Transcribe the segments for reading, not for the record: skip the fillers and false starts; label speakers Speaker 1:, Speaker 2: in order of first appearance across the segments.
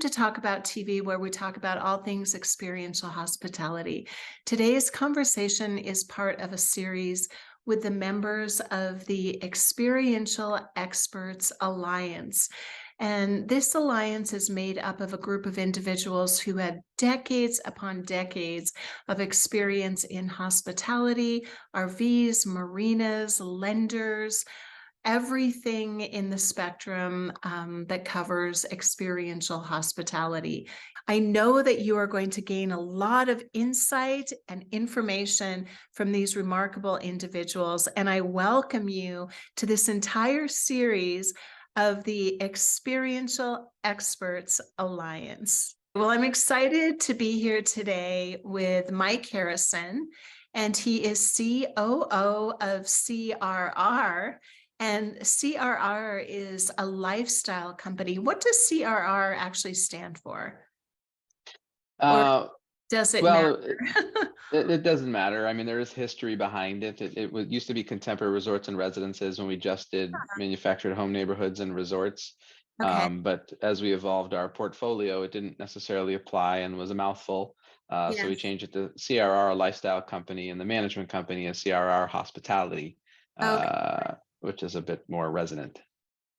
Speaker 1: to Talk About TV, where we talk about all things experiential hospitality. Today's conversation is part of a series with the members of the Experiential Experts Alliance. And this alliance is made up of a group of individuals who had decades upon decades of experience in hospitality, RVs, marinas, lenders, everything in the spectrum that covers experiential hospitality. I know that you are going to gain a lot of insight and information from these remarkable individuals, and I welcome you to this entire series of the Experiential Experts Alliance. Well, I'm excited to be here today with Mike Harrison, and he is COO of CRR. And CRR is a lifestyle company. What does CRR actually stand for? Or
Speaker 2: Uh,
Speaker 1: does it
Speaker 2: well,
Speaker 1: matter?
Speaker 2: it doesn't matter. I mean, there is history behind it. Used to be Contemporary Resorts and Residences when we just did manufactured home neighborhoods and resorts.
Speaker 1: Okay.
Speaker 2: But as we evolved our portfolio, it didn't necessarily apply and was a mouthful. So we
Speaker 1: Yes.
Speaker 2: changed it to CRR Lifestyle Company, and the management company is CRR Hospitality,
Speaker 1: Okay.
Speaker 2: which is a bit more resonant.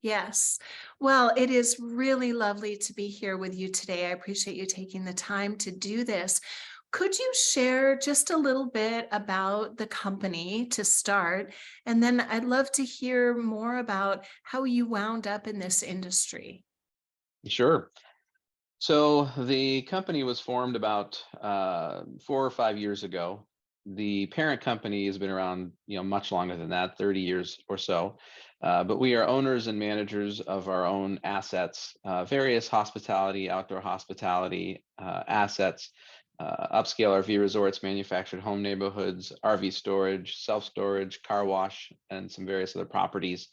Speaker 1: Yes. Well, it is really lovely to be here with you today. I appreciate you taking the time to do this. Could you share just a little bit about the company to start? And then I'd love to hear more about how you wound up in this industry.
Speaker 2: Sure. So the company was formed about 4 or 5 years ago. The parent company has been around, much longer than that, 30 years or so. But we are owners and managers of our own assets, various hospitality, outdoor hospitality assets, upscale RV resorts, manufactured home neighborhoods, RV storage, self-storage, car wash, and some various other properties.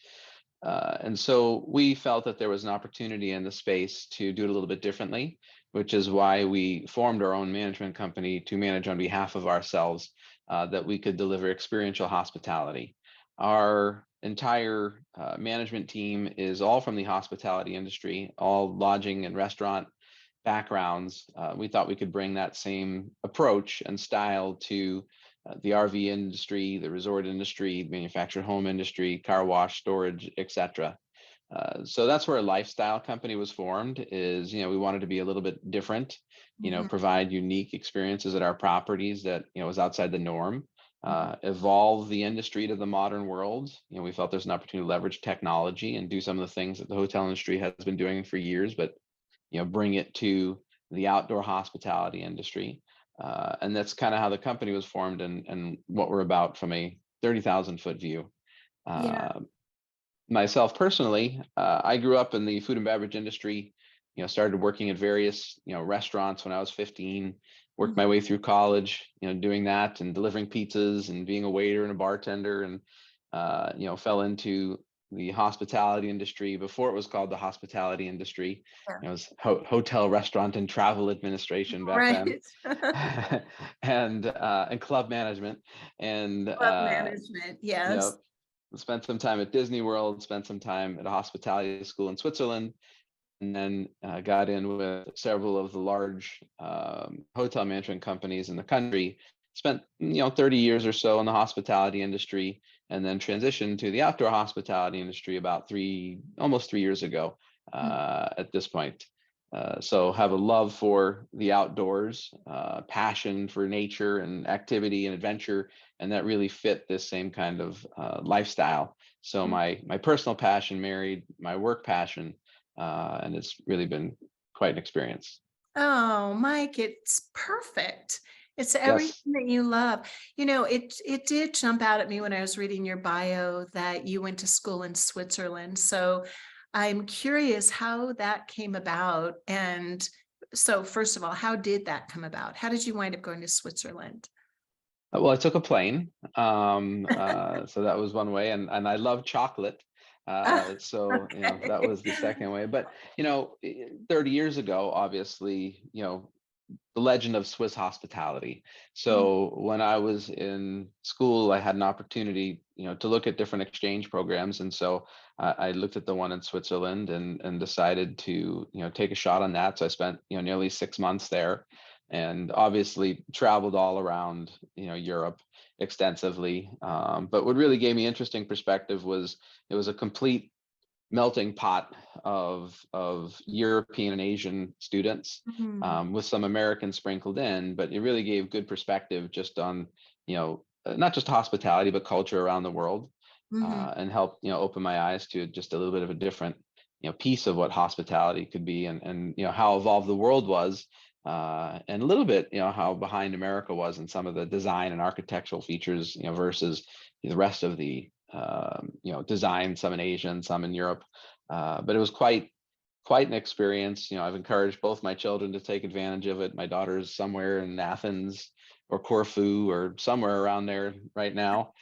Speaker 2: And so we felt that there was an opportunity in the space to do it a little bit differently, which is why we formed our own management company to manage on behalf of ourselves, that we could deliver experiential hospitality. Our entire management team is all from the hospitality industry, all lodging and restaurant backgrounds. We thought we could bring that same approach and style to the RV industry, the resort industry, manufactured home industry, car wash, storage, etc. So that's where a lifestyle company was formed. We wanted to be a little bit different,
Speaker 1: Mhm.
Speaker 2: provide unique experiences at our properties that was outside the norm. Evolve the industry to the modern world. We felt there's an opportunity to leverage technology and do some of the things that the hotel industry has been doing for years, but bring it to the outdoor hospitality industry. And that's kind of how the company was formed, and what we're about from a 30,000-foot view.
Speaker 1: Yeah.
Speaker 2: Uh, Myself personally, I grew up in the food and beverage industry. Started working at various restaurants when I was 15. Worked
Speaker 1: Mhm.
Speaker 2: my way through college, doing that and delivering pizzas and being a waiter and a bartender, and fell into the hospitality industry before it was called the hospitality industry.
Speaker 1: Yeah.
Speaker 2: It was hotel, restaurant, and travel administration back then,
Speaker 1: Right.
Speaker 2: and club management, and
Speaker 1: Club management.
Speaker 2: you
Speaker 1: Yes.
Speaker 2: know, spent some time at Disney World, spent some time at a hospitality school in Switzerland, and then got in with several of the large hotel management companies in the country. Spent 30 years or so in the hospitality industry, and then transitioned to the outdoor hospitality industry about almost 3 years ago
Speaker 1: Mhm.
Speaker 2: at this point. So have a love for the outdoors, passion for nature and activity and adventure, and that really fit this same kind of lifestyle. So my personal passion married my work passion, and it's really been quite an experience.
Speaker 1: Oh, Mike, it's perfect. It's
Speaker 2: Yes.
Speaker 1: everything that you love. It did jump out at me when I was reading your bio that you went to school in Switzerland. So I'm curious how that came about. And so, first of all, how did that come about? How did you wind up going to Switzerland?
Speaker 2: Well, I took a plane, so that was one way, and I love chocolate, so that
Speaker 1: Okay.
Speaker 2: was the second way. But 30 years ago, obviously, the legend of Swiss hospitality. So when I was in school, I had an opportunity, to look at different exchange programs, and so I looked at the one in Switzerland and decided to, take a shot on that. So I spent, nearly 6 months there, and obviously traveled all around, Europe extensively. But what really gave me interesting perspective was it was a complete melting pot of European and Asian students,
Speaker 1: Mhm.
Speaker 2: with some Americans sprinkled in, but it really gave good perspective just on, not just hospitality, but culture around the world,
Speaker 1: Mhm.
Speaker 2: and helped, open my eyes to just a little bit of a different, piece of what hospitality could be, and how evolved the world was, and a little bit, how behind America was in some of the design and architectural features, versus the rest of the, design, some in Asia and some in Europe. But it was quite an experience. I've encouraged both my children to take advantage of it. My daughter's somewhere in Athens or Corfu or somewhere around there right now,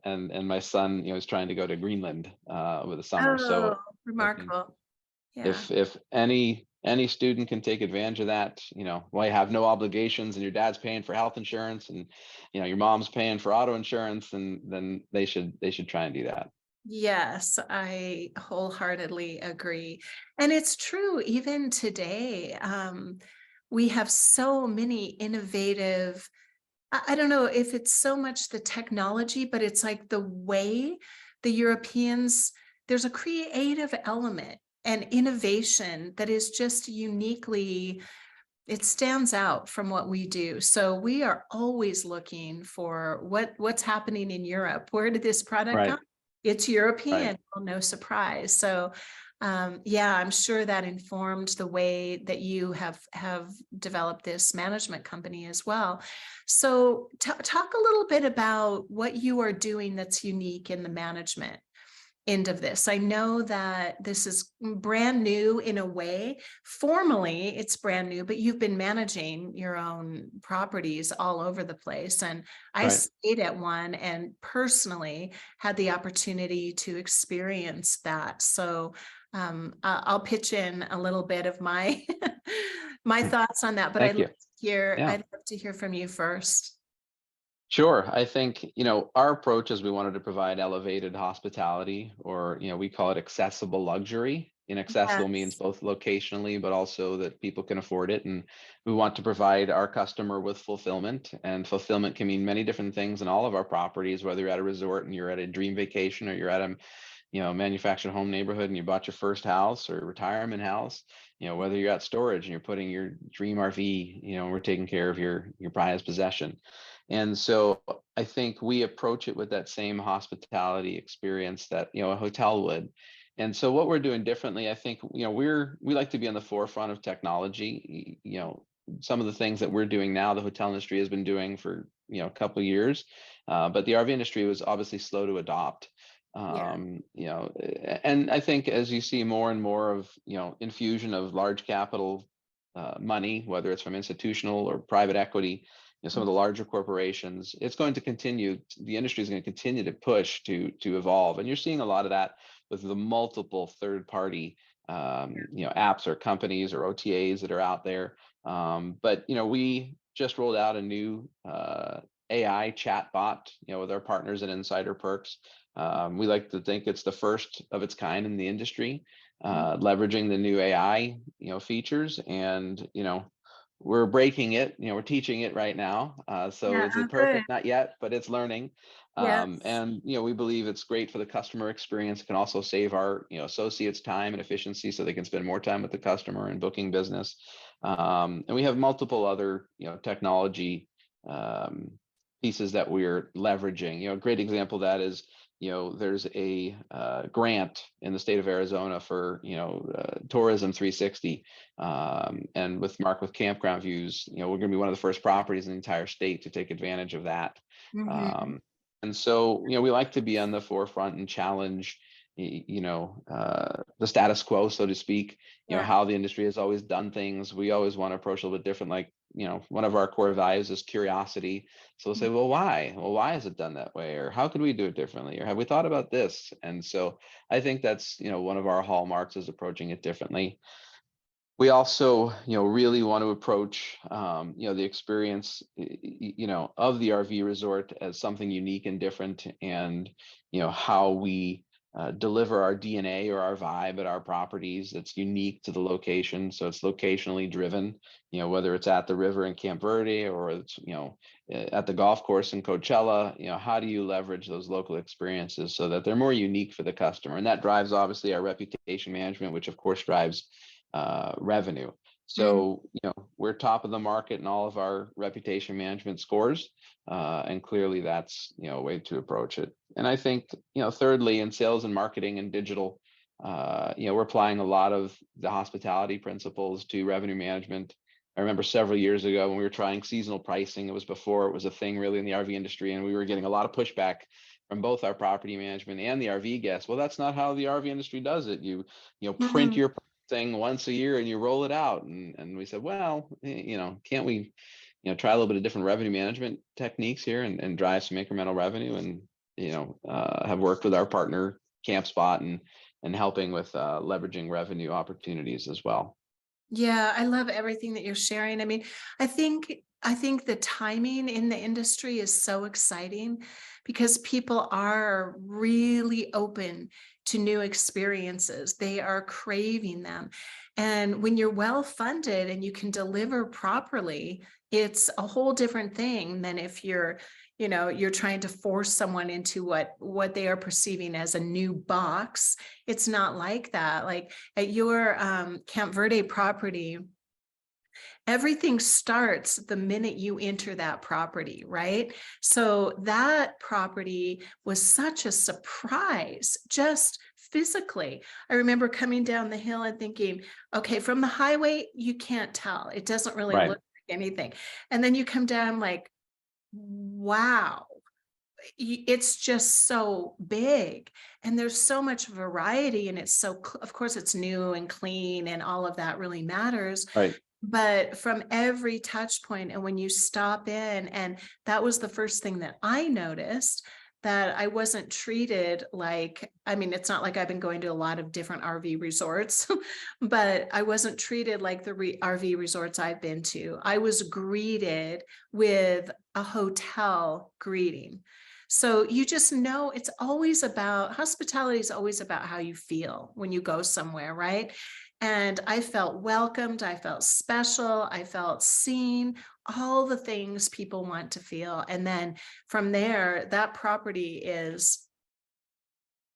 Speaker 2: and my son, is trying to go to Greenland over the summer.
Speaker 1: Oh,
Speaker 2: So I think
Speaker 1: remarkable. Yeah.
Speaker 2: if any student can take advantage of that, why you have no obligations, and your dad's paying for health insurance, and your mom's paying for auto insurance, and then they should try and do that.
Speaker 1: Yes, I wholeheartedly agree. And it's true, even today, we have so many innovative, I don't know if it's so much the technology, but it's like the way the Europeans, there's a creative element and innovation that is just uniquely, it stands out from what we do. So we are always looking for what's happening in Europe. Where did this product come?
Speaker 2: Right,
Speaker 1: It's
Speaker 2: right.
Speaker 1: European. Well, no surprise. So yeah, I'm sure that informed the way that you have developed this management company as well. So talk a little bit about what you are doing that's unique in the management end of this. I know that this is brand new in a way. Formally, it's brand new, but you've been managing your own properties all over the place. And I
Speaker 2: Right.
Speaker 1: stayed at one and personally had the opportunity to experience that. So I'll pitch in a little bit of my my
Speaker 2: Hmm.
Speaker 1: thoughts on that, but
Speaker 2: Thank you. Yeah.
Speaker 1: I'd love to hear from you first.
Speaker 2: Sure. I think, our approach is we wanted to provide elevated hospitality, or, we call it accessible luxury. Inaccessible means
Speaker 1: Yes.
Speaker 2: both locationally, but also that people can afford it. And we want to provide our customer with fulfillment. And fulfillment can mean many different things in all of our properties, whether you're at a resort and you're at a dream vacation, or you're at a, manufactured home neighborhood and you bought your first house or retirement house, whether you're at storage and you're putting your dream RV, we're taking care of your prized possession. And so I think we approach it with that same hospitality experience that, a hotel would. And so what we're doing differently, I think, we like to be on the forefront of technology. Some of the things that we're doing now, the hotel industry has been doing for, a couple of years, but the RV industry was obviously slow to adopt.
Speaker 1: Yeah.
Speaker 2: And I think as you see more and more of, infusion of large capital money, whether it's from institutional or private equity, some of the larger corporations, it's going to continue. The industry is going to continue to push to evolve, and you're seeing a lot of that with the multiple third party, apps or companies or OTAs that are out there. But we just rolled out a new AI chat bot, with our partners at Insider Perks. We like to think it's the first of its kind in the industry, leveraging the new AI, features, and we're breaking it. We're teaching it right now. So
Speaker 1: Yeah.
Speaker 2: is
Speaker 1: Oh,
Speaker 2: it
Speaker 1: good.
Speaker 2: perfect? Not yet, but it's learning.
Speaker 1: Yes.
Speaker 2: And we believe it's great for the customer experience. It can also save our associates time and efficiency, so they can spend more time with the customer and booking business. And we have multiple other technology um, pieces that we're leveraging. A great example of that is there's a grant in the state of Arizona for tourism 360, and with campground views, we're going to be one of the first properties in the entire state to take advantage of that.
Speaker 1: Mhm.
Speaker 2: um, and so we like to be on the forefront and challenge the status quo, so to speak,
Speaker 1: Yeah.
Speaker 2: how the industry has always done things. We always want to approach a little bit different. Like, one of our core values is curiosity. So we'll say, well, why? Well, why is it done that way? Or how could we do it differently? Or have we thought about this? And so I think that's, one of our hallmarks, is approaching it differently. We also, really want to approach, the experience, of the RV resort as something unique and different, and, how we deliver our DNA or our vibe at our properties that's unique to the location. So it's locationally driven, whether it's at the river in Camp Verde or it's, at the golf course in Coachella, how do you leverage those local experiences so that they're more unique for the customer? And that drives obviously our reputation management, which of course drives revenue.
Speaker 1: Mm.
Speaker 2: So, we're top of the market in all of our reputation management scores. And clearly that's, a way to approach it. And I think, thirdly, in sales and marketing and digital, we're applying a lot of the hospitality principles to revenue management. I remember several years ago when we were trying seasonal pricing, it was before it was a thing really in the RV industry, and we were getting a lot of pushback from both our property management and the RV guests. Well, that's not how the RV industry does it. Print
Speaker 1: Mhm.
Speaker 2: your thing once a year and you roll it out. And we said, well, can't we, try a little bit of different revenue management techniques here and drive some incremental revenue, and, have worked with our partner CampSpot and helping with leveraging revenue opportunities as well.
Speaker 1: Yeah, I love everything that you're sharing. I mean, I think the timing in the industry is so exciting because people are really open to new experiences. They are craving them. And when you're well funded and you can deliver properly, it's a whole different thing than if you're trying to force someone into what they are perceiving as a new box. It's not like that. Like at your Camp Verde property, everything starts the minute you enter that property, right? So that property was such a surprise, just physically. I remember coming down the hill and thinking, okay, from the highway, you can't tell. It doesn't really
Speaker 2: Right.
Speaker 1: look like anything. And then you come down like, wow, it's just so big and there's so much variety and it's so of course it's new and clean and all of that really matters,
Speaker 2: Right.
Speaker 1: but from every touch point and when you stop in, and that was the first thing that I noticed, that I wasn't treated like, I mean, it's not like I've been going to a lot of different RV resorts, but I wasn't treated like the RV resorts I've been to. I was greeted with a hotel greeting. So you just know it's always about hospitality is always about how you feel when you go somewhere, right? And I felt welcomed, I felt special, I felt seen, all the things people want to feel. And then from there, that property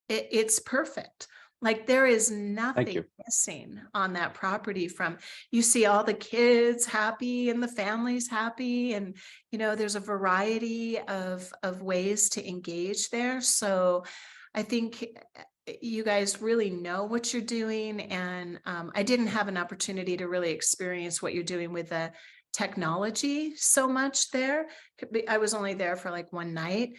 Speaker 1: it's perfect. Like there is
Speaker 2: Thank
Speaker 1: nothing
Speaker 2: you.
Speaker 1: missing on that property. From you see all the kids happy and the families happy, and there's a variety of ways to engage there. So I think you guys really know what you're doing, and I didn't have an opportunity to really experience what you're doing with the technology so much there. I was only there for like one night,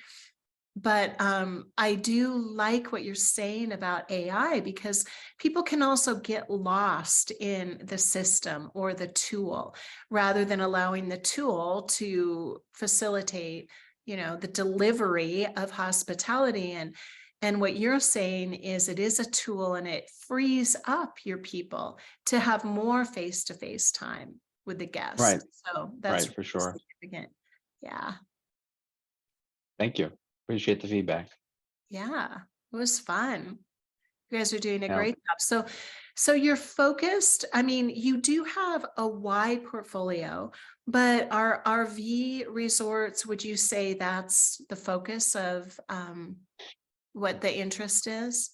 Speaker 1: but I do like what you're saying about AI, because people can also get lost in the system or the tool rather than allowing the tool to facilitate, the delivery of hospitality. And what you're saying is it is a tool and it frees up your people to have more face-to-face time with the
Speaker 2: Right.
Speaker 1: guest. So that's
Speaker 2: Right.
Speaker 1: really
Speaker 2: For sure.
Speaker 1: significant. Yeah.
Speaker 2: Thank you. Appreciate the feedback.
Speaker 1: Yeah. It was fun. You guys are doing a
Speaker 2: Yeah.
Speaker 1: great job. So you're focused. I mean, you do have a wide portfolio, but are RV resorts, would you say that's the focus of what the interest is?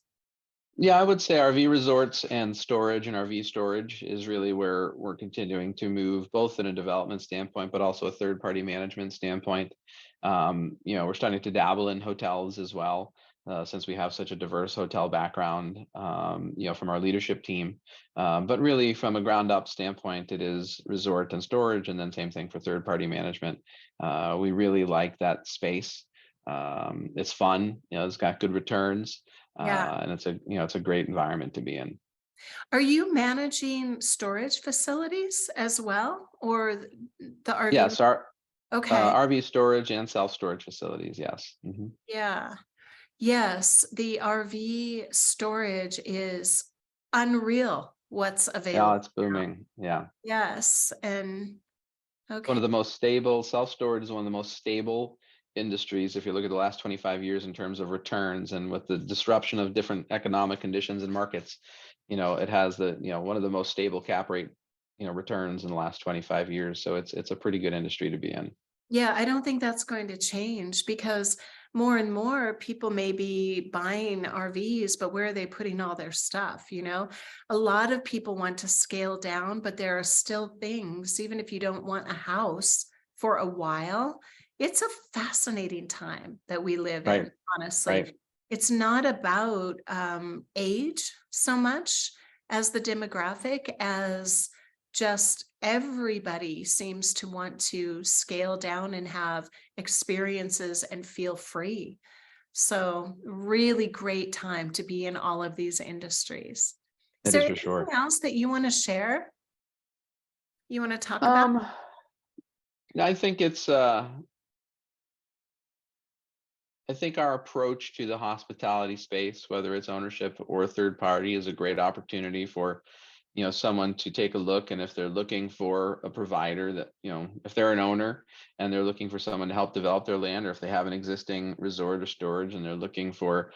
Speaker 2: Yeah, I would say RV resorts and storage and RV storage is really where we're continuing to move, both in a development standpoint, but also a third party management standpoint. We're starting to dabble in hotels as well, since we have such a diverse hotel background, from our leadership team. But really, from a ground up standpoint, it is resort and storage, and then same thing for third party management. We really like that space. It's fun, it's got good returns,
Speaker 1: Yeah.
Speaker 2: and it's a great environment to be in.
Speaker 1: Are you managing storage facilities as well, or the RV?
Speaker 2: Yes, our
Speaker 1: Okay.
Speaker 2: RV storage and self storage facilities. Yes.
Speaker 1: Yeah. Yes, the RV storage is unreal what's
Speaker 2: Yeah,
Speaker 1: available
Speaker 2: it's
Speaker 1: now.
Speaker 2: booming. Yeah,
Speaker 1: Yes, and
Speaker 2: one
Speaker 1: okay.
Speaker 2: of the most stable. Self storage is one of the most stable industries, if you look at the last 25 years in terms of returns, and with the disruption of different economic conditions and markets, it has one of the most stable cap rate, returns in the last 25 years. So it's a pretty good industry to be in.
Speaker 1: Yeah, I don't think that's going to change because more and more people may be buying RVs, but where are they putting all their stuff? A lot of people want to scale down, but there are still things, even if you don't want a house for a while, it's a fascinating time that we live in,
Speaker 2: Right.
Speaker 1: honestly.
Speaker 2: Right.
Speaker 1: It's not about age so much as the demographic, as just everybody seems to want to scale down and have experiences and feel free. So, really great time to be in all of these industries. Is
Speaker 2: It
Speaker 1: there
Speaker 2: is for
Speaker 1: anything
Speaker 2: sure.
Speaker 1: else that you want to share? You want to talk about?
Speaker 2: Um, I think I think our approach to the hospitality space, whether it's ownership or third party, is a great opportunity for, someone to take a look. And if they're looking for a provider that, if they're an owner and they're looking for someone to help develop their land, or if they have an existing resort or storage and they're looking for,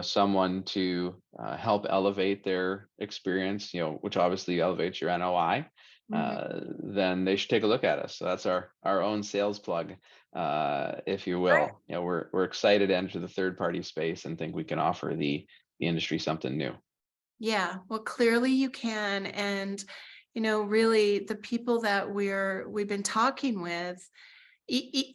Speaker 2: someone to help elevate their experience, which obviously elevates your NOI,
Speaker 1: Mhm.
Speaker 2: then they should take a look at us. So that's our own sales plug, if you will. We're excited to enter the third party space and think we can offer the industry something new.
Speaker 1: Yeah, well, clearly you can. And, really the people that we've been talking with,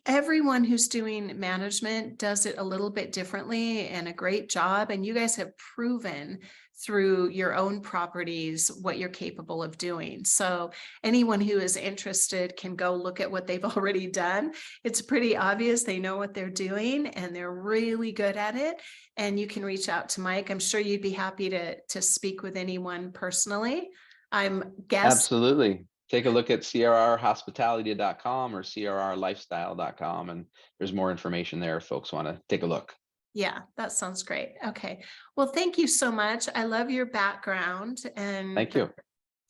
Speaker 1: everyone who's doing management does it a little bit differently and a great job. And you guys have proven through your own properties what you're capable of doing. So anyone who is interested can go look at what they've already done. It's pretty obvious they know what they're doing and they're really good at it. And you can reach out to Mike. I'm sure you'd be happy to speak with anyone personally. I'm guessing.
Speaker 2: Absolutely. Take a look at crrhospitality.com or crrlifestyle.com, and there's more information there if folks want to take a look.
Speaker 1: Yeah, that sounds great. Okay. Well, thank you so much. I love your background and
Speaker 2: Thank
Speaker 1: the
Speaker 2: you.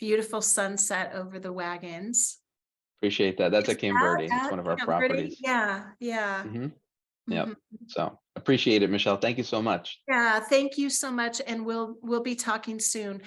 Speaker 1: beautiful sunset over the wagons.
Speaker 2: Appreciate that. That's
Speaker 1: Is
Speaker 2: at Camp
Speaker 1: that
Speaker 2: Verde. It's
Speaker 1: at
Speaker 2: one of our
Speaker 1: Camp Verde?
Speaker 2: properties.
Speaker 1: Yeah, yeah.
Speaker 2: Hmm.
Speaker 1: Mhm.
Speaker 2: Yep. So appreciate it, Michelle. Thank you so much.
Speaker 1: Yeah, thank you so much. And we'll be talking soon.